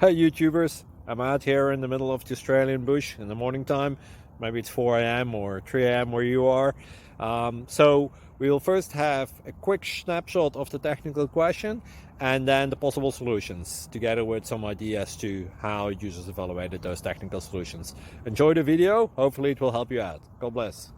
Hey YouTubers, I'm out here in the middle of the Australian bush in the morning time. Maybe it's 4 a.m. or 3 a.m. where you are. So we'll first have a quick snapshot of the technical question and then the possible solutions, together with some ideas to how users evaluated those technical solutions. Enjoy the video, hopefully it will help you out. God bless.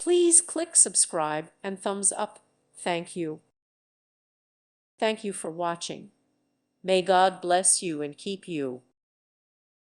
Please click subscribe and thumbs up. Thank you. Thank you for watching. May God bless you and keep you.